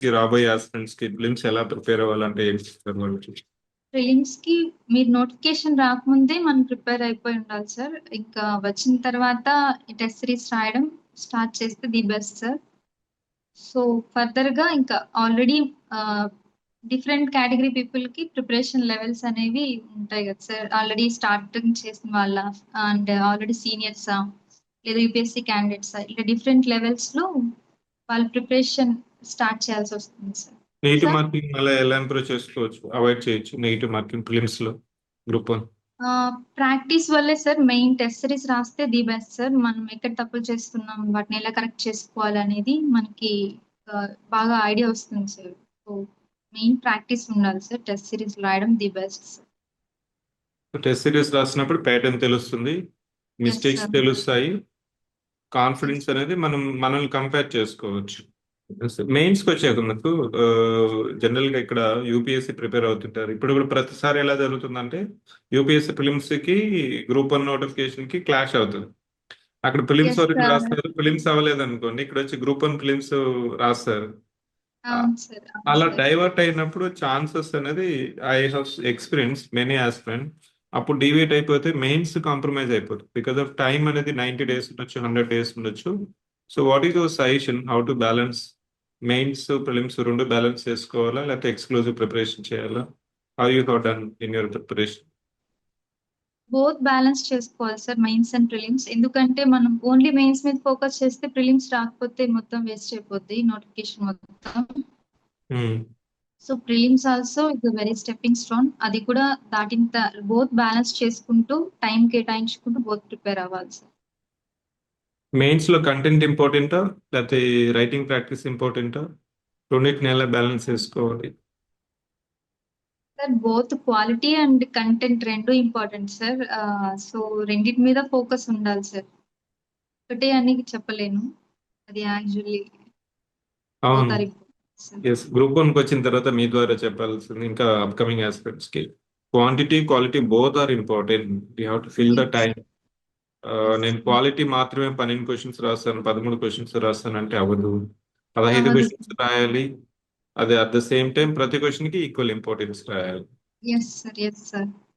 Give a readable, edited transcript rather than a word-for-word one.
ఈ రాబోయే ఆస్పిరెంట్స్ కి ఫిలిమ్స్ ఎలా ప్రిపేర్ అవ్వాలంటే ఏం చెప్తారు వాళ్ళకి? ప్రిలిమ్స్ కి మీరు నోటిఫికేషన్ రాకముందే మనం ప్రిపేర్ అయిపోయి ఉండాలి సార్. ఇంకా వచ్చిన తర్వాత టెస్ట్ సిరీస్ రాయడం స్టార్ట్ చేస్తే the best sir. So further గా ఇంకా ఆల్రెడీ డిఫరెంట్ కేటగిరీ పీపుల్ కి ప్రిపరేషన్ లెవెల్స్ అనేవి ఉంటాయి కదా సార్. ఆల్రెడీ స్టార్టింగ్ చేసిన వాళ్ళ అండ్ ఆల్రెడీ సీనియర్సా లేదా యూపీఎస్సీ క్యాండిడేట్సా ఇలా డిఫరెంట్ లెవెల్స్ లో వాళ్ళ ప్రిపరేషన్ స్టార్ట్ చేయాల్సి వస్తుంది సార్. నెగిటివ్ సార్ మార్కింగ్ అలా ఎలా ఇంప్రూవ్ చేసుకోవచ్చు, అవాయిడ్ చేయొచ్చు నెగిటివ్ మార్కింగ్ ఫిలిమ్స్ లో గ్రూప్ 1? ప్రాక్టీస్ వల్లే సార్. మెయిన్ టెస్ట్ సిరీస్ రాస్తే ది బెస్ట్ సార్. మనం ఎక్కడ తప్పులు చేస్తున్నాం, వాటిని ఎలా కరెక్ట్ చేసుకోవాలి అనేది మనకి బాగా ఐడియా వస్తుంది సార్. సో మెయిన్ ప్రాక్టీస్ ఉండాలి సార్. టెస్ట్ సిరీస్ రాయడం the best sir. Test series రాసినప్పుడు ప్యాటర్న్ తెలుస్తుంది, ఎస్ మిస్టేక్స్ సార్. తెలుస్తాయి, ఎస్ కాన్ఫిడెన్స్ సార్. అనేది మనల్ని కంపేర్ చేసుకోవచ్చు. మెయిన్స్ కి వచ్చాక నాకు జనరల్ గా ఇక్కడ యూపీఎస్సీ ప్రిపేర్ అవుతుంటారు. ఇప్పుడు కూడా ప్రతిసారి ఎలా జరుగుతుందంటే యూపీఎస్సీ ఫిలిమ్స్ కి గ్రూప్ 1 నోటిఫికేషన్ కి క్లాష్ అవుతుంది. అక్కడ ఫిలిమ్స్ ఎస్ వరకు సార్. రాస్తారు, ఫిలిమ్స్ అవ్వలేదు అనుకోండి, ఇక్కడ వచ్చి గ్రూప్ 1 ఫిలిమ్స్ రాస్తారు. ఆ, అవును సార్. అవును అలా సార్. డైవర్ట్ అయినప్పుడు ఛాన్సెస్ అనేది I have experience many aspirant. అప్పుడు డివేట్ అయిపోతే మెయిన్స్ కాంప్రమైజ్ అయిపోతుంది. బికాస్ ఆఫ్ టైం అనేది 90 days ఉండొచ్చు, 100 days ఉండొచ్చు. So what is your suggestion, how to balance mains prelims రెండు బ్యాలెన్స్ చేసుకోవాలా, లేకపోతే ఎక్స్క్లూజివ్ ప్రిపరేషన్ చేయాలా? How you have done in your preparation? Both balance చేసుకోవాలి సార్, మెయిన్స్ అండ్ ప్రిలిమ్స్. ఎందుకంటే మనం ఓన్లీ మెయిన్స్ మీద ఫోకస్ చేస్తే ప్రిలిమ్స్ రాకపోతే మొత్తం వేస్ట్ అయిపోద్ది నోటిఫికేషన్ మొత్తం. So prelims also is very stepping stone. అది కూడా దాటిన బోత్ బ్యాలెన్స్ చేసుకుంటూ టైం కేటాయించుకుంటూ బోత్ ప్రిపేర్ అవ్వాలి సార్. మెయిన్స్ లో కంటెంట్ ఇంపార్టెంటా, లేకపోతే రైటింగ్ ప్రాక్టీస్ ఇంపార్టెంటా? రెండింటిని ఎలా బ్యాలెన్స్ చేసుకోవాలి? Sir both quality and content రెండు ఇంపార్టెంట్ సార్. సో రెండింటి మీద ఫోకస్ ఉండాలి సార్. ఒకటే అని చెప్పలేను. అది యాక్చువల్లీ బోత్ అవును. Are important sir. Yes, group 1 కి వచ్చిన తర్వాత మీ ద్వారా చెప్పాల్సింది ఇంకా అప్కమింగ్ ఆస్పిరెంట్స్ కి, quantity quality both are important. You have to fill the yes. Time. Yes. నేను క్వాలిటీ మాత్రమే 12 క్వశ్చన్స్ రాస్తాను, 13 క్వశ్చన్స్ రాస్తాను అంటే అవ్వదు. 15 అవ్వదు క్వశ్చన్స్ సార్. రాయాలి. అదే అట్ ద సేమ్ టైం ప్రతి క్వశ్చన్ కి ఈక్వల్ ఇంపార్టెన్స్ రాయాలి. Yes sir. Yes sir.